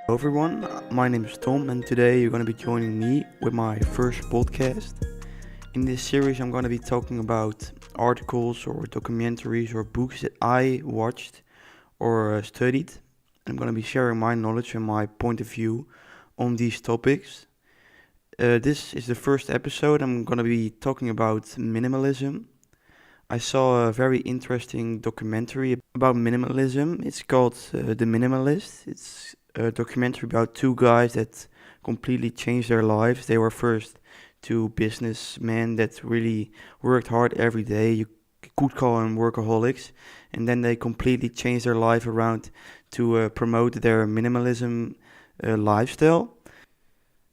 Hello everyone, my name is Tom and today you're going to be joining me with my first podcast. In this series I'm going to be talking about articles or documentaries or books that I watched or studied. I'm going to be sharing my knowledge and my point of view on these topics. This is the first episode. I'm going to be talking about minimalism. I saw a very interesting documentary about minimalism. It's called The Minimalist. It's a documentary about two guys that completely changed their lives. They were first two businessmen that really worked hard every day. You could call them workaholics. And then they completely changed their life around to promote their minimalism lifestyle.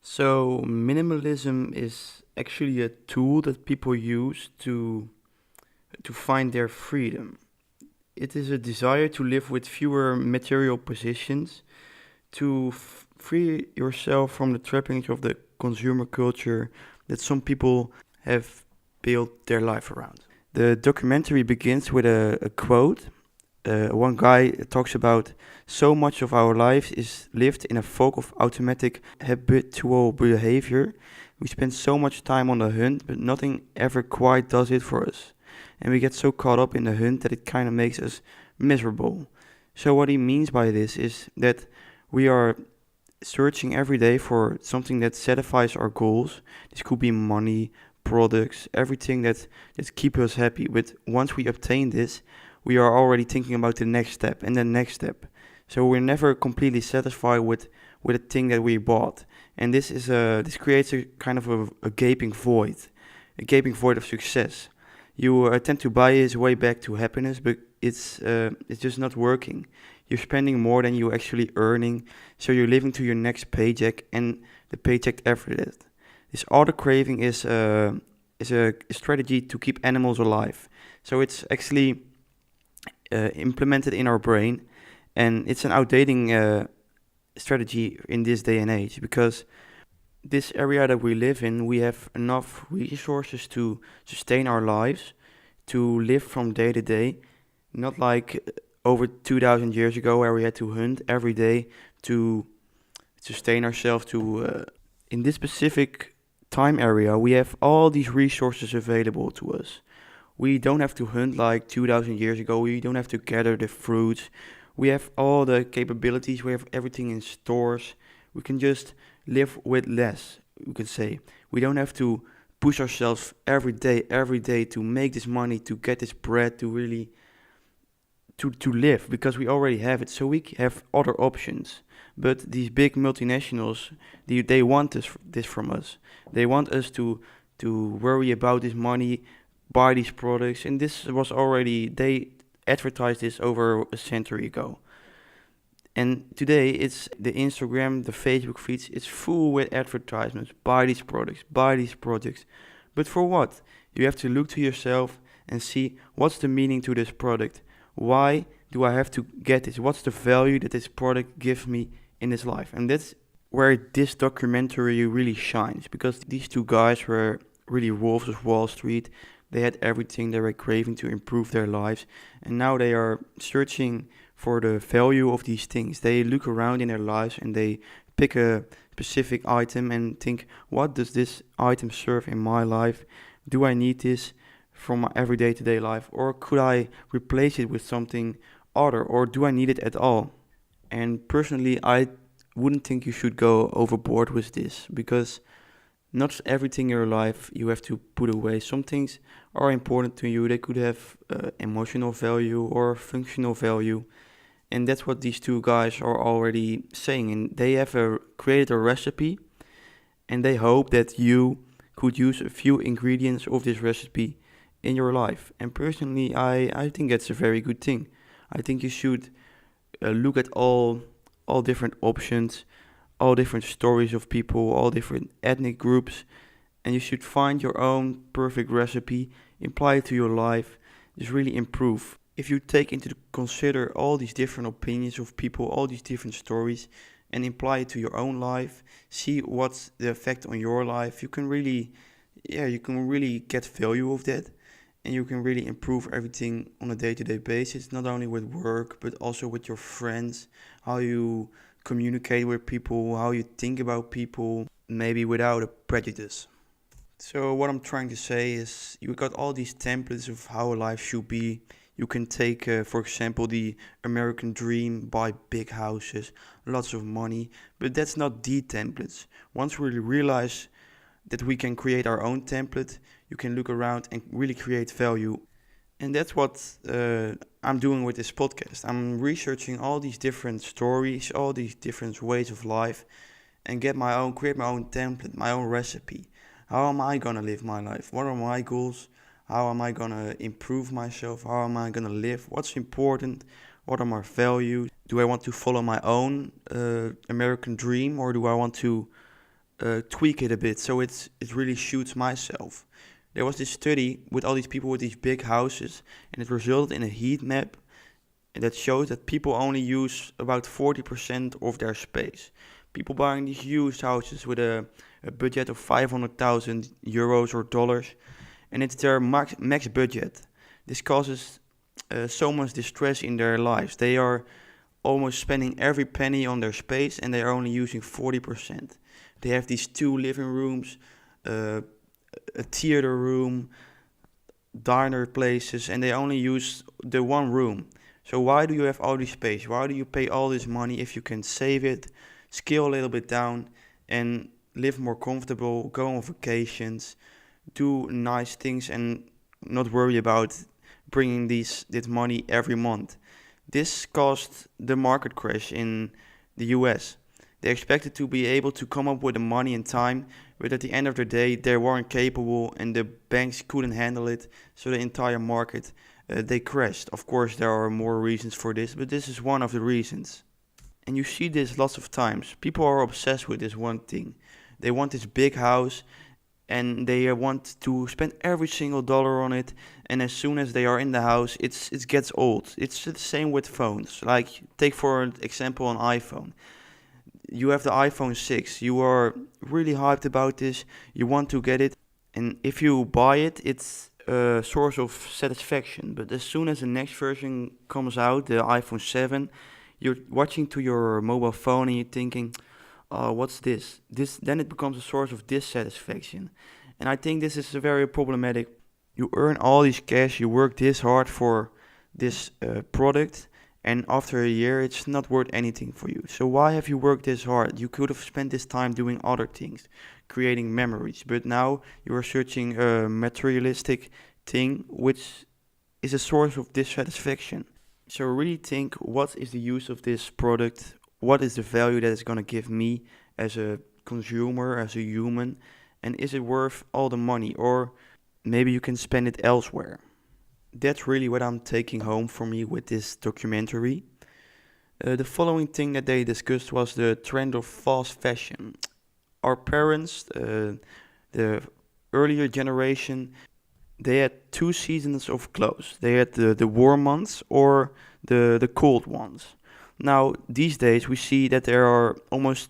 So, minimalism is actually a tool that people use to find their freedom. It is a desire to live with fewer material possessions, to free yourself from the trappings of the consumer culture that some people have built their life around. The documentary begins with a quote. One guy talks about so much of our life is lived in a fog of automatic habitual behavior. We spend so much time on the hunt, but nothing ever quite does it for us. And we get so caught up in the hunt that it kind of makes us miserable. So what he means by this is that we are searching every day for something that satisfies our goals. This could be money, products, everything that keep us happy. But once we obtain this, we are already thinking about the next step and the next step. So we're never completely satisfied with a thing that we bought. And this creates a kind of a gaping void of success. You tend to buy his way back to happiness, but it's just not working. You're spending more than you're actually earning, so you're living to your next paycheck and the paycheck after that. This auto craving is a strategy to keep animals alive. So it's actually implemented in our brain, and it's an outdating strategy in this day and age because this area that we live in, we have enough resources to sustain our lives, to live from day to day, not like over 2,000 years ago where we had to hunt every day to sustain ourselves. In this specific time area, we have all these resources available to us. We don't have to hunt like 2,000 years ago. We don't have to gather the fruits. We have all the capabilities. We have everything in stores. We can just live with less, we could say. We don't have to push ourselves every day to make this money, to get this bread, to really to live, because we already have it. So we have other options. But these big multinationals, they want this from us. They want us to worry about this money, buy these products, and this was already, they advertised this over a century ago. And today it's the Instagram, the Facebook feeds, it's full with advertisements. Buy these products, buy these projects. But for what? You have to look to yourself and see what's the meaning to this product. Why do I have to get this? What's the value that this product gives me in this life? And that's where this documentary really shines, because these two guys were really wolves of Wall Street. They had everything, they were craving to improve their lives, and now they are searching for the value of these things. They look around in their lives and they pick a specific item and think, what does this item serve in my life? Do I need this from my everyday to day life, or could I replace it with something other, or do I need it at all? And personally, I wouldn't think you should go overboard with this, because not everything in your life you have to put away. Some things are important to you. They could have emotional value or functional value. And that's what these two guys are already saying. And they have created a recipe, and they hope that you could use a few ingredients of this recipe in your life. And personally, I think that's a very good thing. I think you should look at all different options, all different stories of people, all different ethnic groups, and you should find your own perfect recipe, apply it to your life, just really improve. If you take into consider all these different opinions of people, all these different stories, and apply it to your own life, see what's the effect on your life, you can really get value of that, and you can really improve everything on a day-to-day basis, not only with work, but also with your friends, how you communicate with people, how you think about people, maybe without a prejudice. So what I'm trying to say is you got all these templates of how life should be. You can take, for example, the American dream, buy big houses, lots of money, but that's not the templates. Once we realize that we can create our own template, you can look around and really create value. And that's what I'm doing with this podcast. I'm researching all these different stories, all these different ways of life, and create my own template, my own recipe. How am I gonna live my life? What are my goals? How am I gonna improve myself? How am I gonna live? What's important? What are my values? Do I want to follow my own American dream, or do I want to tweak it a bit so it really suits myself? There was this study with all these people with these big houses, and it resulted in a heat map that shows that people only use about 40% of their space. People buying these huge houses with a budget of 500,000 euros or dollars, and it's their max budget. This causes so much distress in their lives. They are almost spending every penny on their space, and they are only using 40%. They have these 2 living rooms, a theater room, diner places, and they only use the 1 room. So why do you have all this space? Why do you pay all this money if you can save it, scale a little bit down, and live more comfortable, go on vacations, do nice things, and not worry about bringing this money every month? This caused the market crash in the US. They expected to be able to come up with the money in time, but at the end of the day, they weren't capable and the banks couldn't handle it, so the entire market, they crashed. Of course, there are more reasons for this, but this is one of the reasons. And you see this lots of times. People are obsessed with this one thing. They want this big house, and they want to spend every single dollar on it, and as soon as they are in the house, it gets old. It's the same with phones. Like, take for example an iPhone. You have the iPhone 6, you are really hyped about this, you want to get it, and if you buy it, it's a source of satisfaction. But as soon as the next version comes out, the iPhone 7, you're watching to your mobile phone and you're thinking, what's this? Then it becomes a source of dissatisfaction. And I think this is very problematic. You earn all this cash, you work this hard for this product, and after a year, it's not worth anything for you. So why have you worked this hard? You could have spent this time doing other things, creating memories. But now you are searching a materialistic thing, which is a source of dissatisfaction. So really think, what is the use of this product? What is the value that it's going to give me as a consumer, as a human? And is it worth all the money? Or maybe you can spend it elsewhere. That's really what I'm taking home for me with this documentary. The following thing that they discussed was the trend of fast fashion. Our parents, the earlier generation, they had 2 seasons of clothes. They had the warm months or the cold ones. Now, these days, we see that there are almost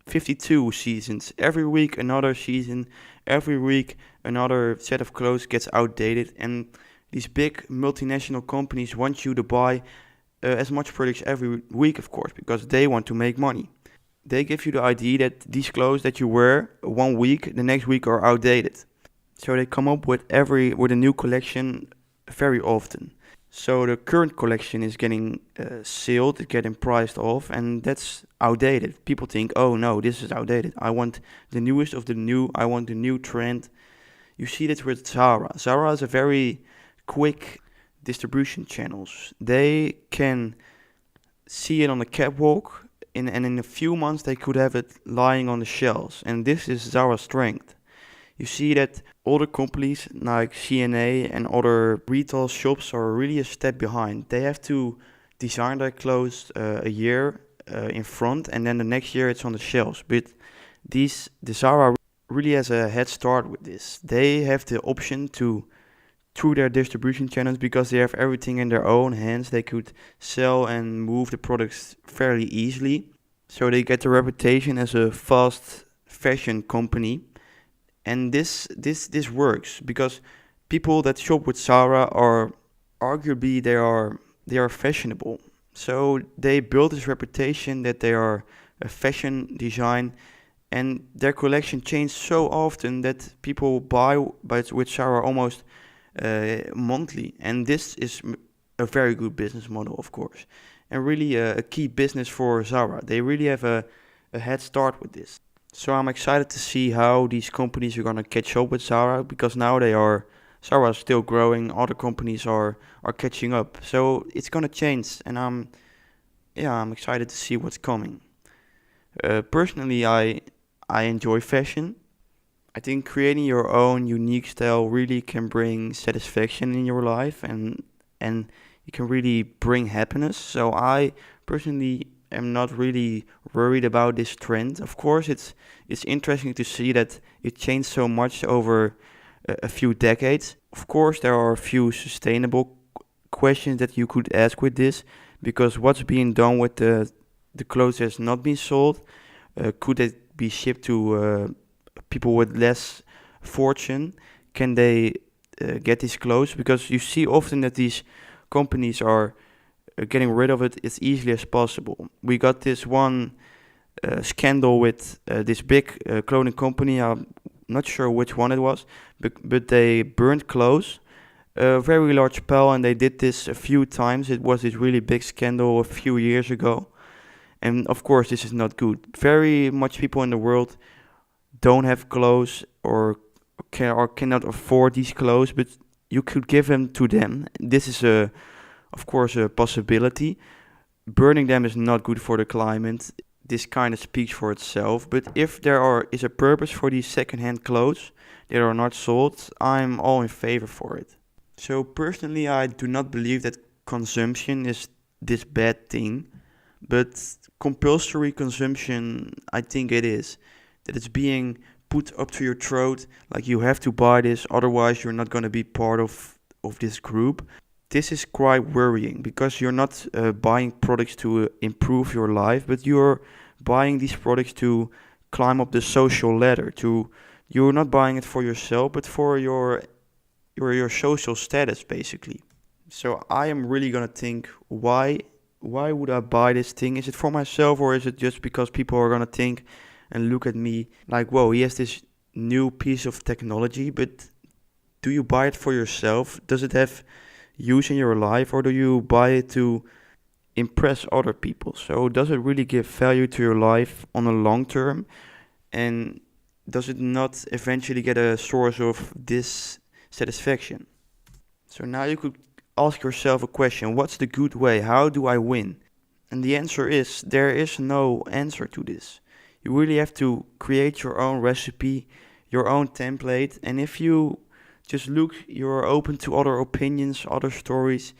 52 seasons. Every week, another season. Every week, another set of clothes gets outdated, and these big multinational companies want you to buy as much products every week, of course, because they want to make money. They give you the idea that these clothes that you wear 1 week, the next week are outdated. So they come up with a new collection very often. So the current collection is getting sold, it's getting priced off, and that's outdated. People think, oh no, this is outdated. I want the newest of the new, I want the new trend. You see that with Zara. Zara is a very quick distribution channels. They can see it on the catwalk, and in a few months they could have it lying on the shelves. And this is Zara's strength. You see that other companies like CNA and other retail shops are really a step behind. They have to design their clothes a year in front, and then the next year it's on the shelves. But the Zara really has a head start with this. They have the option to, through their distribution channels, because they have everything in their own hands, they could sell and move the products fairly easily. So they get the reputation as a fast fashion company. And this works because people that shop with Zara are arguably they are fashionable. So they built this reputation that they are a fashion design, and their collection changed so often that people buy with Zara almost monthly. And this is a very good business model, of course, and really a key business for Zara. They really have a head start with this. So I'm excited to see how these companies are gonna catch up with Zara, because now Zara is still growing. Other companies are catching up. So it's gonna change, and I'm excited to see what's coming. Personally, I enjoy fashion. I think creating your own unique style really can bring satisfaction in your life, and it can really bring happiness. So I personally am not really worried about this trend. Of course, it's interesting to see that it changed so much over a few decades. Of course, there are a few sustainable questions that you could ask with this, because what's being done with the clothes that's not been sold? Could it be shipped to people with less fortune? Can they get these clothes? Because you see often that these companies are getting rid of it as easily as possible. We got this one scandal with this big clothing company. I'm not sure which one it was, but they burned clothes, a very large pile, and they did this a few times. It was this really big scandal a few years ago. And of course, this is not good. Very much people in the world don't have clothes, or cannot afford these clothes, but you could give them to them. This is of course, a possibility. Burning them is not good for the climate. This kind of speaks for itself. But if is a purpose for these secondhand clothes that are not sold, I'm all in favor for it. So personally, I do not believe that consumption is this bad thing, but compulsory consumption, I think it is. That it's being put up to your throat, like you have to buy this, otherwise you're not going to be part of this group. This is quite worrying, because you're not buying products to improve your life, but you're buying these products to climb up the social ladder. You're not buying it for yourself, but for your social status, basically. So I am really gonna think, why would I buy this thing? Is it for myself, or is it just because people are gonna think and look at me like, whoa, he has this new piece of technology? But do you buy it for yourself? Does it have use in your life, or do you buy it to impress other people? So does it really give value to your life on a long term, and does it not eventually get a source of dissatisfaction? So now you could ask yourself a question: what's the good way? How do I win? And the answer is, there is no answer to this. You really have to create your own recipe, your own template, and if you just look, you're open to other opinions, other stories,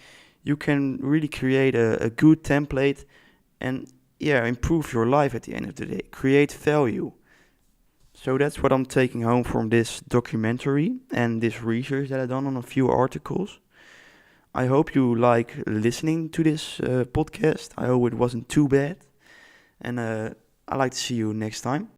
you can really create a good template and improve your life at the end of the day, create value. So that's what I'm taking home from this documentary and this research that I've done on a few articles. I hope you like listening to this podcast. I hope it wasn't too bad. And I'd like to see you next time.